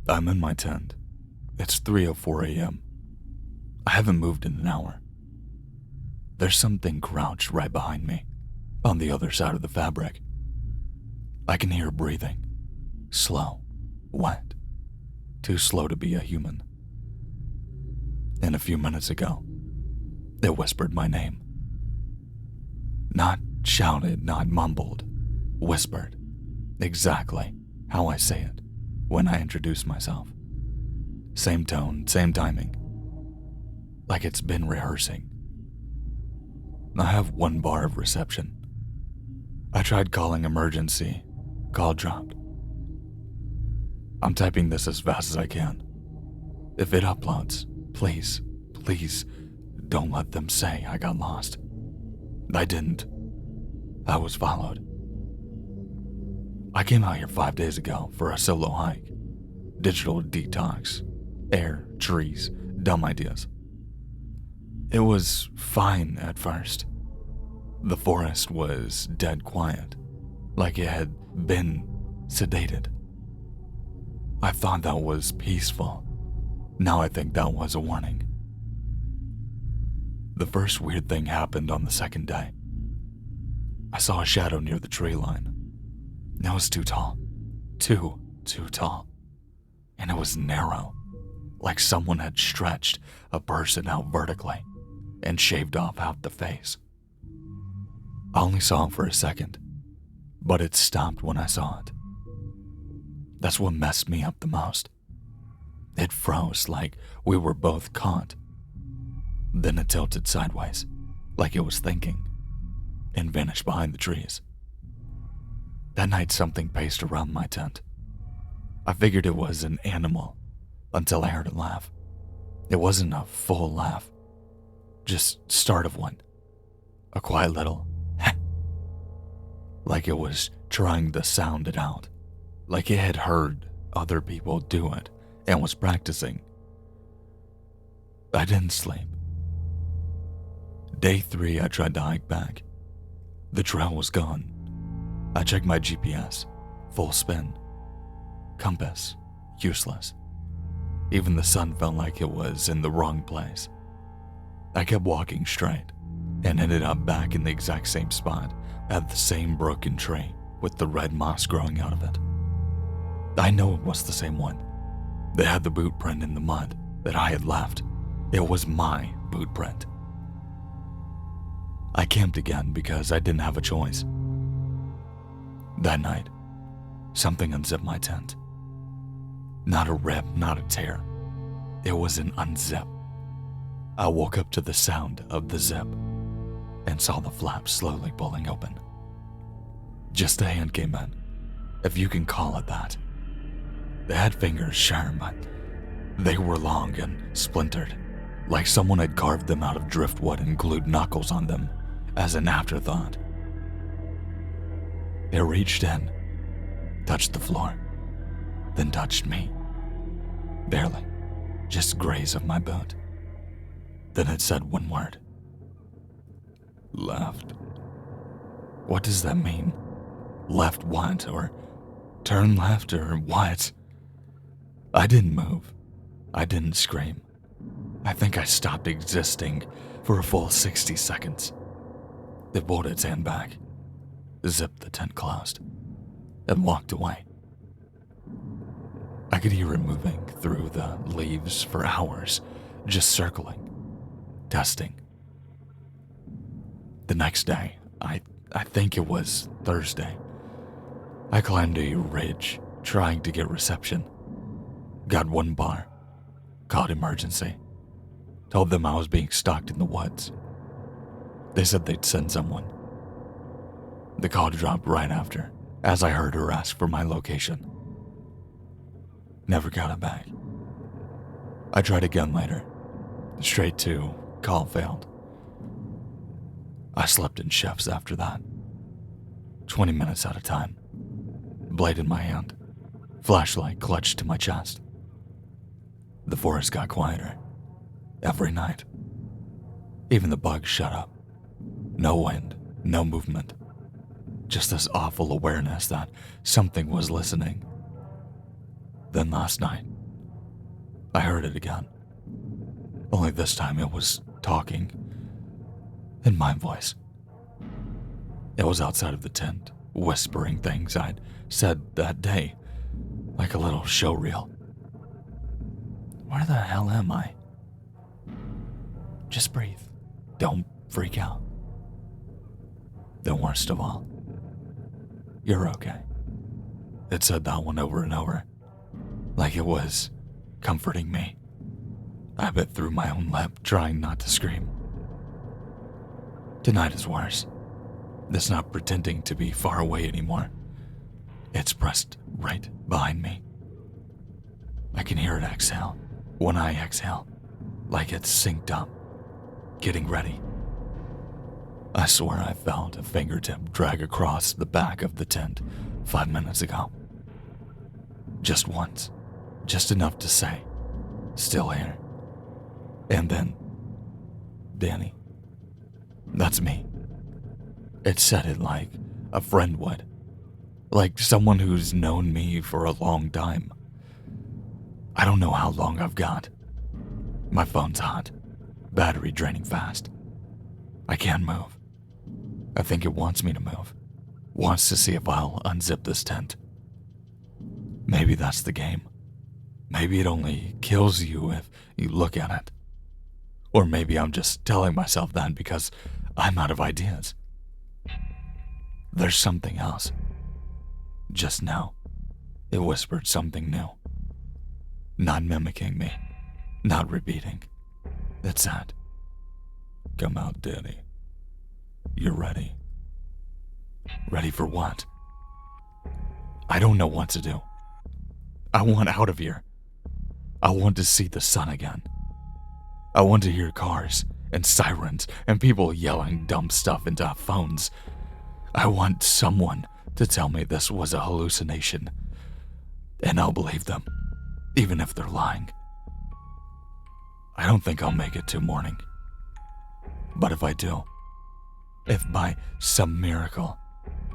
I'm in my tent. It's 3:04 a.m. I haven't moved in an hour. There's something crouched right behind me, on the other side of the fabric. I can hear breathing, slow, wet, too slow to be a human. And a few minutes ago, it whispered my name. Not shouted, not mumbled, whispered, exactly how I say it when I introduce myself. Same tone, same timing, like it's been rehearsing. I have one bar of reception. I tried calling emergency, call dropped. I'm typing this as fast as I can. If it uploads, please, please, don't let them say I got lost. I didn't. I was followed. I came out here 5 days ago for a solo hike. Digital detox, air, trees, dumb ideas. It was fine at first. The forest was dead quiet, like it had been sedated. I thought that was peaceful. Now I think that was a warning. The first weird thing happened on the second day. I saw a shadow near the tree line. It was too tall. Too tall. And it was narrow, like someone had stretched a person out vertically and shaved off half the face. I only saw it for a second, but it stopped when I saw it. That's what messed me up the most. It froze like we were both caught. Then it tilted sideways, like it was thinking, and vanished behind the trees. That night something paced around my tent. I figured it was an animal until I heard it laugh. It wasn't a full laugh, just start of one. A quiet little like it was trying to sound it out, like it had heard other people do it and was practicing. I didn't sleep. Day 3, I tried to hike back. The trail was gone. I checked my GPS, full spin. Compass, useless. Even the sun felt like it was in the wrong place. I kept walking straight and ended up back in the exact same spot at the same broken tree with the red moss growing out of it. I know it was the same one. They had the boot print in the mud that I had left. It was my boot print. I camped again because I didn't have a choice. That night, something unzipped my tent. Not a rip, not a tear. It was an unzip. I woke up to the sound of the zip and saw the flap slowly pulling open. Just a hand came in, if you can call it that. They had fingers, sure, but they were long and splintered, like someone had carved them out of driftwood and glued knuckles on them as an afterthought. It reached in, touched the floor, then touched me. Barely, just graze of my boot. Then it said one word. Left. What does that mean? Left what? Or turn left or what? I didn't move. I didn't scream. I think I stopped existing for a full 60 seconds. It pulled its hand back, zipped the tent closed, and walked away. I could hear it moving through the leaves for hours, just circling, testing. The next day, I think it was Thursday, I climbed a ridge trying to get reception. Got one bar, called emergency, told them I was being stalked in the woods. They said they'd send someone. The call dropped right after, as I heard her ask for my location. Never got it back. I tried again later, straight to call failed. I slept in shifts after that, 20 minutes at a time, blade in my hand, flashlight clutched to my chest. The forest got quieter, every night. Even the bugs shut up. No wind, no movement. Just this awful awareness that something was listening. Then last night, I heard it again. Only this time it was talking in my voice. It was outside of the tent, whispering things I'd said that day, like a little show reel. Where the hell am I? Just breathe. Don't freak out. The worst of all, you're okay. It said that one over and over, like it was comforting me. I bit through my own lip, trying not to scream. Tonight is worse. It's not pretending to be far away anymore. It's pressed right behind me. I can hear it exhale when I exhale, like it's synced up, getting ready. I swear I felt a fingertip drag across the back of the tent 5 minutes ago. Just once, just enough to say, still here. And then, Danny. That's me. It said it like a friend would. Like someone who's known me for a long time. I don't know how long I've got. My phone's hot. Battery draining fast. I can't move. I think it wants me to move. Wants to see if I'll unzip this tent. Maybe that's the game. Maybe it only kills you if you look at it. Or maybe I'm just telling myself that because I'm out of ideas. There's something else. Just now, it whispered something new. Not mimicking me. Not repeating. It said, "Come out, Danny. You're ready." Ready for what? I don't know what to do. I want out of here. I want to see the sun again. I want to hear cars and sirens and people yelling dumb stuff into phones. I want someone to tell me this was a hallucination, and I'll believe them, even if they're lying. I don't think I'll make it till morning. But if I do, if by some miracle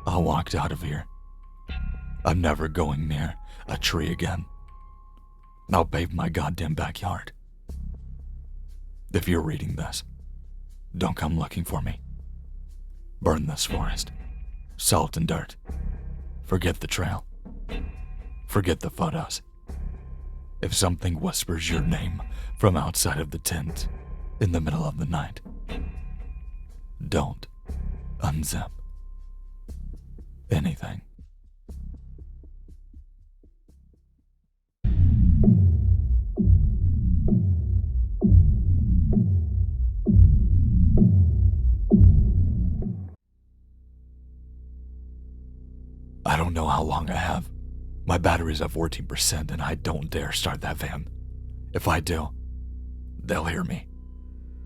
I walked out of here, I'm never going near a tree again. I'll pave my goddamn backyard. If you're reading this, don't come looking for me. Burn this forest. Salt and dirt. Forget the trail. Forget the photos. If something whispers your name from outside of the tent in the middle of the night, don't unzip anything. I don't know how long I have. My battery's at 14% and I don't dare start that van. If I do, they'll hear me.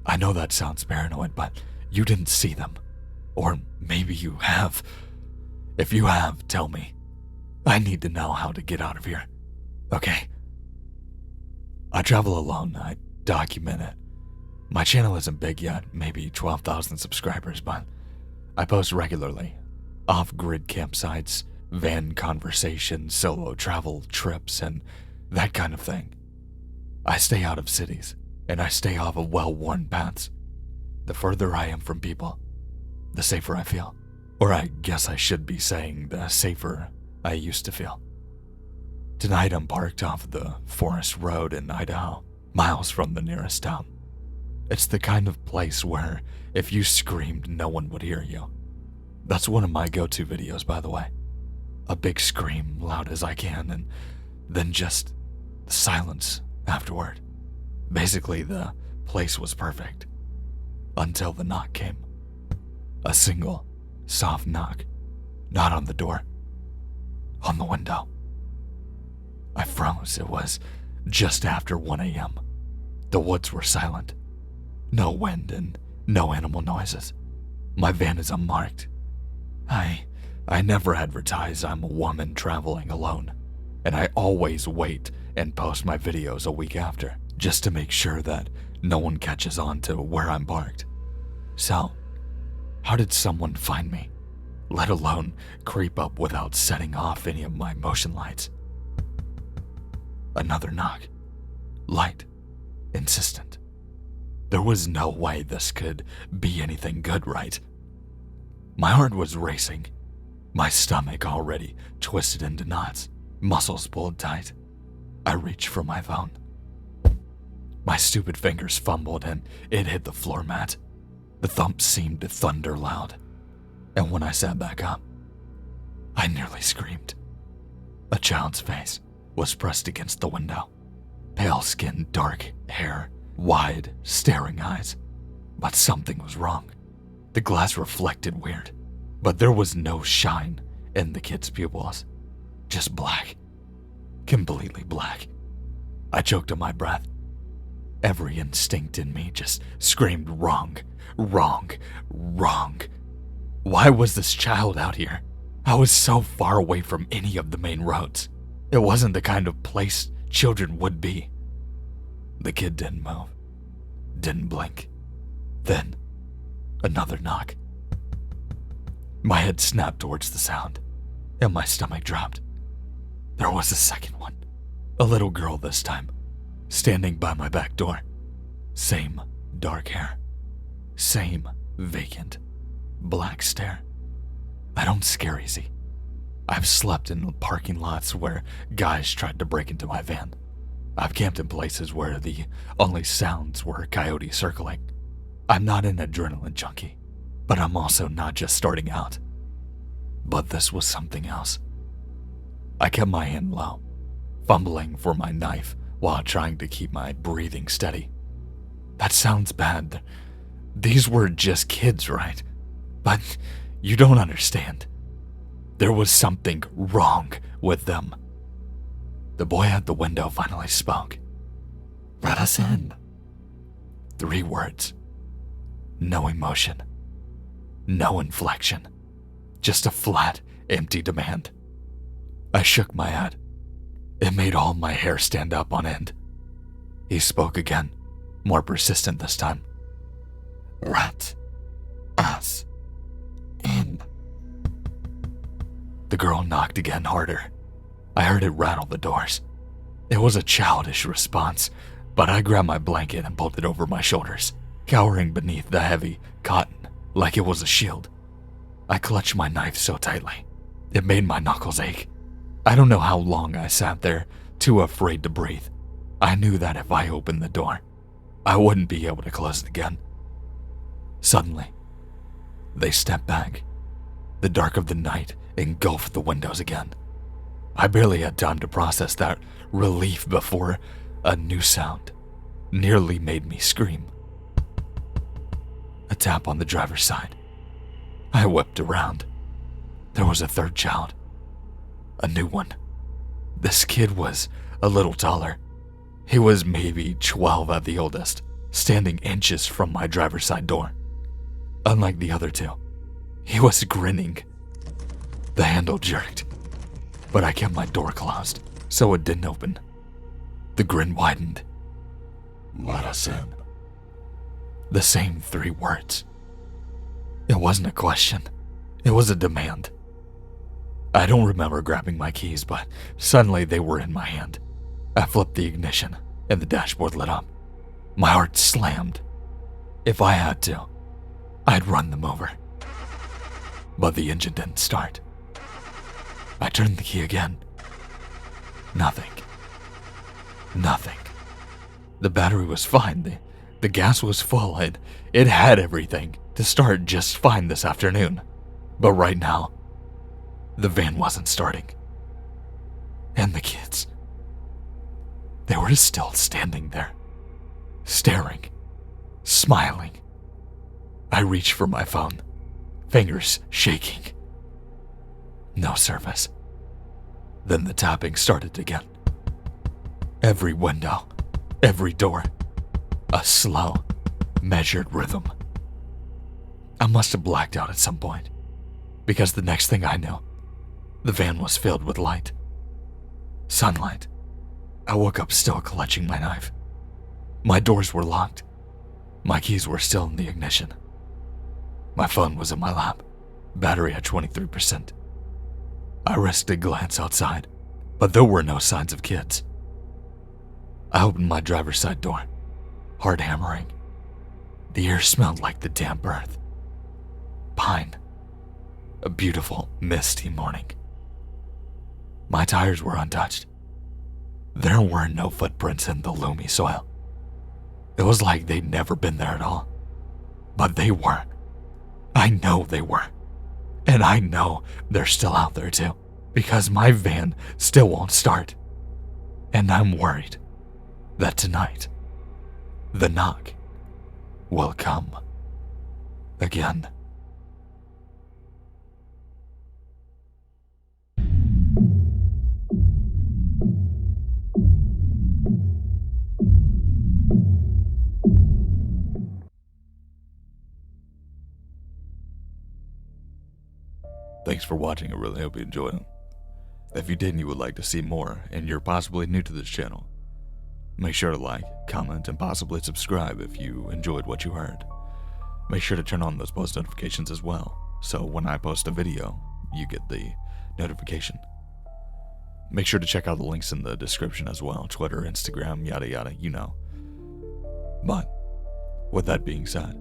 I know that sounds paranoid, but you didn't see them. Or maybe you have. If you have, tell me. I need to know how to get out of here. Okay? I travel alone. I document it. My channel isn't big yet, maybe 12,000 subscribers, but I post regularly. Off-grid campsites, van conversations, solo travel trips, and that kind of thing. I stay out of cities, and I stay off of well-worn paths. The further I am from people, the safer I feel. Or I guess I should be saying the safer I used to feel. Tonight I'm parked off the forest road in Idaho, miles from the nearest town. It's the kind of place where if you screamed, no one would hear you. That's one of my go-to videos, by the way. A big scream, loud as I can, and then just silence afterward. Basically, the place was perfect. Until the knock came. A single, soft knock. Not on the door. On the window. I froze. It was just after 1 a.m. The woods were silent. No wind and no animal noises. My van is unmarked. I never advertise I'm a woman traveling alone, and I always wait and post my videos a week after, just to make sure that no one catches on to where I'm parked. So, how did someone find me, let alone creep up without setting off any of my motion lights? Another knock. light, insistent. There was no way this could be anything good, right? My heart was racing, my stomach already twisted into knots, muscles pulled tight. I reached for my phone. My stupid fingers fumbled and it hit the floor mat. The thump seemed to thunder loud, and when I sat back up, I nearly screamed. A child's face was pressed against the window. Pale skin, dark hair, wide, staring eyes. But something was wrong. The glass reflected weird, but there was no shine in the kid's pupils. Just black. Completely black. I choked on my breath. Every instinct in me just screamed wrong, wrong, wrong. Why was this child out here? I was so far away from any of the main roads. It wasn't the kind of place children would be. The kid didn't move, didn't blink. Then, another knock. My head snapped towards the sound, and my stomach dropped. There was a second one. A little girl this time, standing by my back door. Same dark hair. Same vacant, black stare. I don't scare easy. I've slept in parking lots where guys tried to break into my van. I've camped in places where the only sounds were coyotes circling. I'm not an adrenaline junkie, but I'm also not just starting out. But this was something else. I kept my hand low, fumbling for my knife while trying to keep my breathing steady. That sounds bad. These were just kids, right? But you don't understand. There was something wrong with them. The boy at the window finally spoke. "Let us in." 3 words. No emotion. No inflection. Just a flat, empty demand. I shook my head. It made all my hair stand up on end. He spoke again, more persistent this time. "Let us in." The girl knocked again harder. I heard it rattle the doors. It was a childish response, but I grabbed my blanket and pulled it over my shoulders, cowering beneath the heavy cotton like it was a shield. I clutched my knife so tightly, it made my knuckles ache. I don't know how long I sat there, too afraid to breathe. I knew that if I opened the door, I wouldn't be able to close it again. Suddenly, they stepped back. The dark of the night engulfed the windows again. I barely had time to process that relief before a new sound nearly made me scream. A tap on the driver's side. I whipped around. There was a third child. A new one. This kid was a little taller. He was maybe 12 at the oldest, standing inches from my driver's side door. Unlike the other two, he was grinning. The handle jerked, but I kept my door closed, so it didn't open. The grin widened. "Let us in." The same 3 words. It wasn't a question. It was a demand. I don't remember grabbing my keys, but suddenly they were in my hand. I flipped the ignition, and the dashboard lit up. My heart slammed. If I had to, I'd run them over. But the engine didn't start. I turned the key again. Nothing. Nothing. The battery was fine. The gas was full. It had everything to start just fine this afternoon. But right now, the van wasn't starting. And the kids, they were still standing there, staring, smiling. I reached for my phone, fingers shaking. No service. Then the tapping started again. Every window, every door, a slow, measured rhythm. I must have blacked out at some point, because the next thing I knew, the van was filled with light. Sunlight. I woke up still clutching my knife. My doors were locked. My keys were still in the ignition. My phone was in my lap, battery at 23%. I risked a glance outside, but there were no signs of kids. I opened my driver's side door, hard hammering. The air smelled like the damp earth. Pine. A beautiful, misty morning. My tires were untouched. There were no footprints in the loomy soil. It was like they'd never been there at all. But they were. I know they were. And I know they're still out there too, because my van still won't start. And I'm worried that tonight, the knock will come again. Thanks for watching. I really hope you enjoyed it. If you did and you would like to see more, and you're possibly new to this channel, make sure to like, comment, and possibly subscribe if you enjoyed what you heard. Make sure to turn on those post notifications as well, so when I post a video, you get the notification. Make sure to check out the links in the description as well, Twitter, Instagram, yada yada, you know. But, with that being said,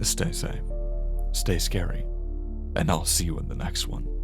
stay safe, stay scary, and I'll see you in the next one.